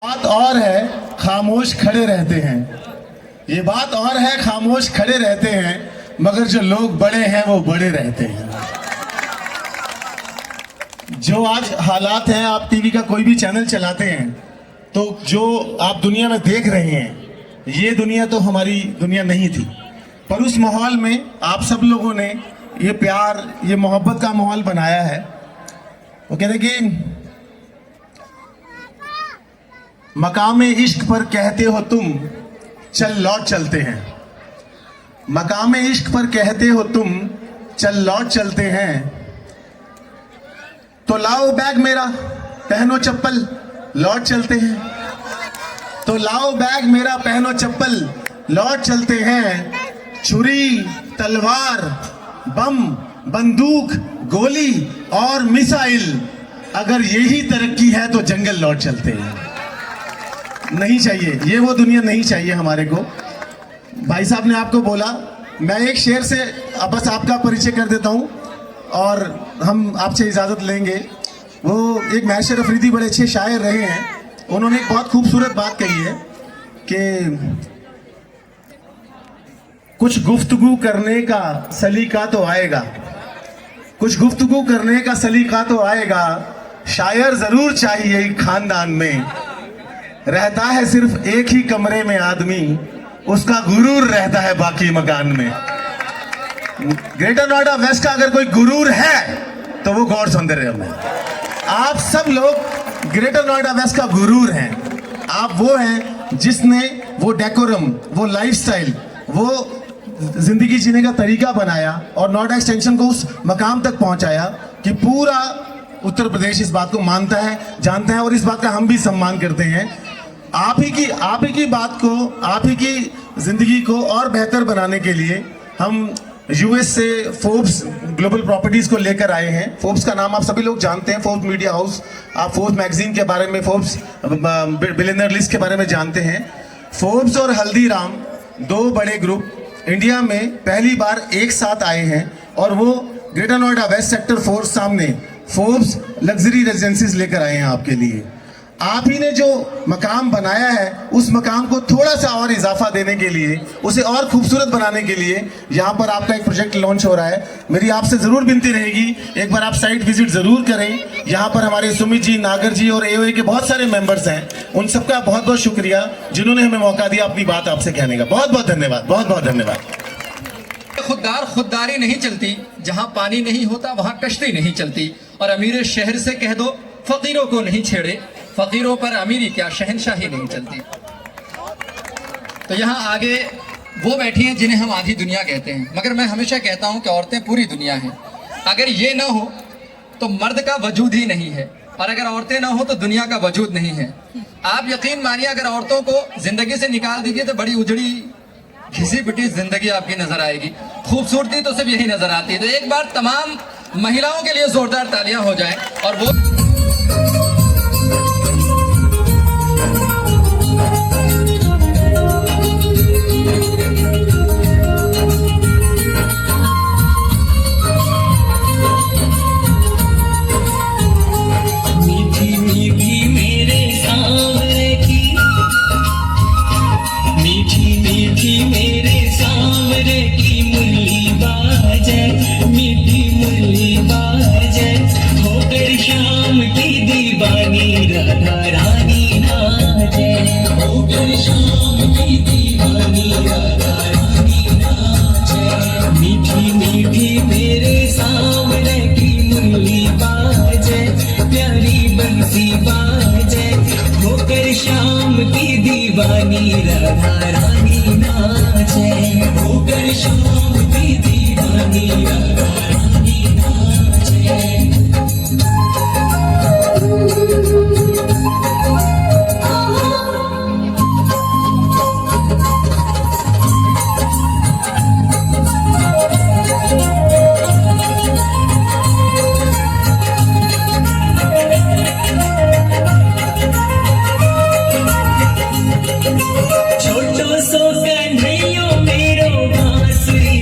बात और है खामोश खड़े रहते हैं, ये बात और है खामोश खड़े रहते हैं, मगर जो लोग बड़े हैं वो बड़े रहते हैं। जो आज हालात हैं, आप टीवी का कोई भी चैनल चलाते हैं तो जो आप दुनिया में देख रहे हैं, ये दुनिया तो हमारी दुनिया नहीं थी, पर उस माहौल में आप सब लोगों ने ये प्यार, ये मोहब्बत का माहौल बनाया है। वो कहते कि मकाम इश्क पर कहते हो तुम, चल लौट चलते हैं। मकाम इश्क पर कहते हो तुम, चल लौट चलते हैं। तो लाओ बैग मेरा, पहनो चप्पल, लौट चलते हैं। तो लाओ बैग मेरा, पहनो चप्पल, लौट चलते हैं। छुरी, तलवार, बम, बंदूक, गोली और मिसाइल, अगर यही तरक्की है तो जंगल लौट चलते हैं। नहीं चाहिए, ये वो दुनिया नहीं चाहिए हमारे को। भाई साहब ने आपको बोला, मैं एक शेर से बस आपका परिचय कर देता हूँ और हम आपसे इजाज़त लेंगे। वो एक मैशर अफरीदी बड़े अच्छे शायर रहे हैं, उन्होंने एक बहुत खूबसूरत बात कही है कि कुछ गुफ्तगू करने का सलीका तो आएगा, कुछ गुफ्तगू करने का सलीका तो आएगा, शायर ज़रूर चाहिए खानदान में। रहता है सिर्फ एक ही कमरे में आदमी, उसका गुरूर रहता है बाकी मकान में। ग्रेटर नोएडा वेस्ट का अगर कोई गुरूर है तो वो गौर सौंदर्य में। आप सब लोग ग्रेटर नोएडा वेस्ट का गुरूर हैं। आप वो हैं जिसने वो डेकोरम, वो लाइफस्टाइल, वो जिंदगी जीने का तरीका बनाया और नोएडा एक्सटेंशन को उस मकाम तक पहुंचाया कि पूरा उत्तर प्रदेश इस बात को मानता है, जानता है और इस बात का हम भी सम्मान करते हैं। आप ही की बात को, आप ही की जिंदगी को और बेहतर बनाने के लिए हम यूएस से फोर्ब्स ग्लोबल प्रॉपर्टीज को लेकर आए हैं। फोर्ब्स का नाम आप सभी लोग जानते हैं, फोर्ब्स मीडिया हाउस। आप फोर्ब्स मैगजीन के बारे में, फोर्ब्स बिलियनर लिस्ट के बारे में जानते हैं। फोर्ब्स और हल्दीराम दो बड़े ग्रुप इंडिया में पहली बार एक साथ आए हैं और वो ग्रेटर नोएडा वेस्ट सेक्टर 4 सामने फोर्ब्स लग्जरी रेजिडेंसीज लेकर आए हैं आपके लिए। आप ही ने जो मकाम बनाया है, उस मकाम को थोड़ा सा और इजाफा देने के लिए, उसे और खूबसूरत बनाने के लिए यहाँ पर आपका एक प्रोजेक्ट लॉन्च हो रहा है। मेरी आपसे ज़रूर विनती रहेगी, एक बार आप साइट विजिट ज़रूर करें। यहाँ पर हमारे सुमित जी, नागर जी और एओए के बहुत सारे मेंबर्स हैं। उन सबका बहुत बहुत शुक्रिया जिन्होंने हमें मौका दिया अपनी बात आपसे कहने का। बहुत बहुत धन्यवाद, बहुत बहुत धन्यवाद। खुददार खुददारी नहीं चलती, जहाँ पानी नहीं होता वहाँ कश्ती नहीं चलती। और अमीर शहर से कह दो फकीरों को नहीं छेड़े, फकीरों पर अमीरी क्या शहनशाही नहीं चलती। तो यहाँ आगे वो बैठी हैं जिन्हें हम आधी दुनिया कहते हैं, मगर मैं हमेशा कहता हूँ कि औरतें पूरी दुनिया हैं। अगर ये ना हो तो मर्द का वजूद ही नहीं है, और अगर औरतें ना हो तो दुनिया का वजूद नहीं है। आप यकीन मानिए, अगर औरतों को जिंदगी से निकाल दीजिए तो बड़ी उजड़ी घिसी पिटी जिंदगी आपकी नजर आएगी। खूबसूरती तो सिर्फ यही नजर आती है। तो एक बार तमाम महिलाओं के लिए जोरदार तालियां हो जाएं। और वो शाम की दीवानी राधा रानी नाचे, होकर शाम की दीवानी राधा रानी नाचे। छोटो सो कन्हैयो मेरो बांसुरी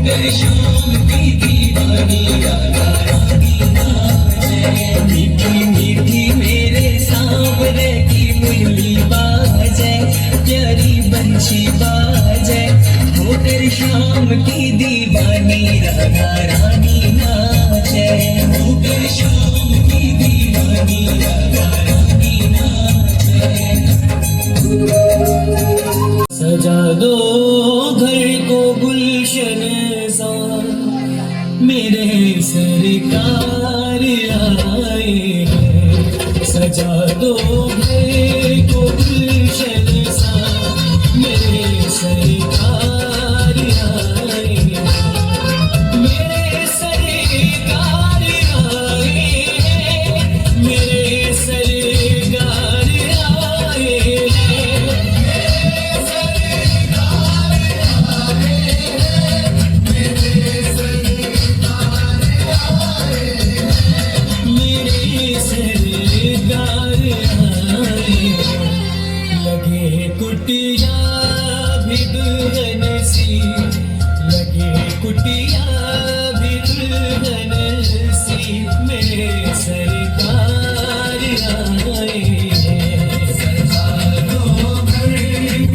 होकर शाम की दीवानी राधा रानी नाचे। मीठी मीठी मेरे सांवरे की मुरली बाजे, प्यारी बंशी बाजे, होकर शाम की दीवानी राधा रानी नाचे। होकर शाम की दीवानी राधा रानी नाचे। सजा दो घर को गुलशन सा, मेरे सरकार आए हैं। सजा दो घर को गुलशन सा, मेरे सरकार आए हैं। मेरे सरकार आए हैं, मेरे सरकार आए हैं। मेरे सरकार आए, लगे कुटिया भी दुल्हन सी, लगे कुटिया भी दुल्हन सी, मेरे सरकार आए हैं। सजा दो घर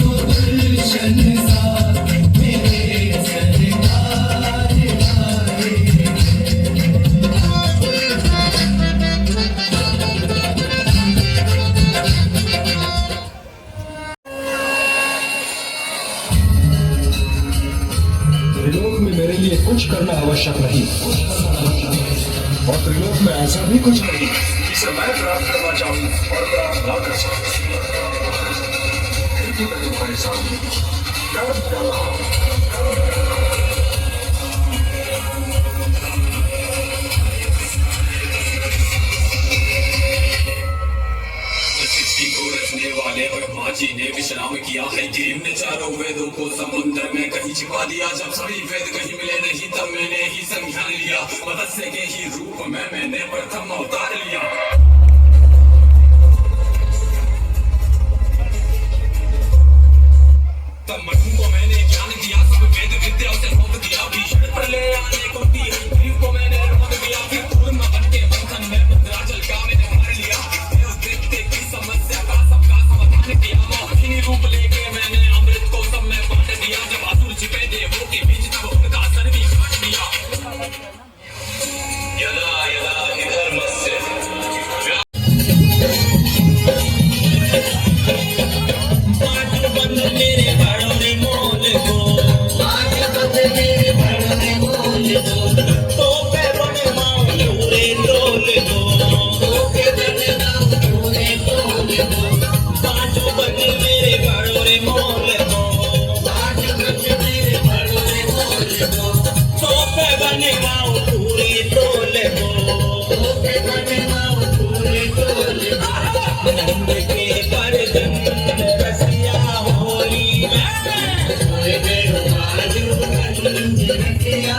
को गुलशन सा, मेरे सरकार आए हैं। त्रिलोक में मेरे लिए कुछ करना आवश्यक नहीं, और त्रिलोक में ऐसा भी कुछ नहीं जिसे मैं प्राप्त करना चाहूँ और प्राप्त ना कर सकूं। फिर भी मैं तुम्हारे सामने कर्म कर रहा हूँ। सृष्टि को रचने वाले ब्रह्मा जी ने विश्राम किया है। गिरी ने चारों वेदों को समुद्र में कहीं छिपा दिया। जब सभी वेद कहीं मिले नहीं तब मैंने ही संज्ञान लिया। मत्स्य के ही रूप में मैंने प्रथम अवतार लिया। तब मनु को मैंने ज्ञान दिया, सब वेद विद्या उसे सौंप दिया। भीषण प्रलय आने को थी, जीव को मैंने रोक दिया। फिर पूर्ण बन के मंथन में मुद्राचल का मैंने भर लिया। देव दृत्य की समस्या का सबका समाधान किया। मोहिनी रूप लेके मैंने अमृत को सब में बांट दिया। जब असुर छिपे देवों के बीच तब उनका सर भी काट दिया। यदा यदा हि धर्मस्य मेरे बड़ों ने मोल को, मेरे बड़ों ने मोल को, तो पे बने माँ पूरे तोल को, तो पे बने माँ पूरे तोल को। बाजू बने मेरे बड़ों ने मोल को, बाजू बने मेरे बड़ों ने मोल को, तो पे बने माँ पूरे तोल को, तो पे बने माँ पूरे तोल को। नंद के गर्दन रसिया होली में, बाजू रखिया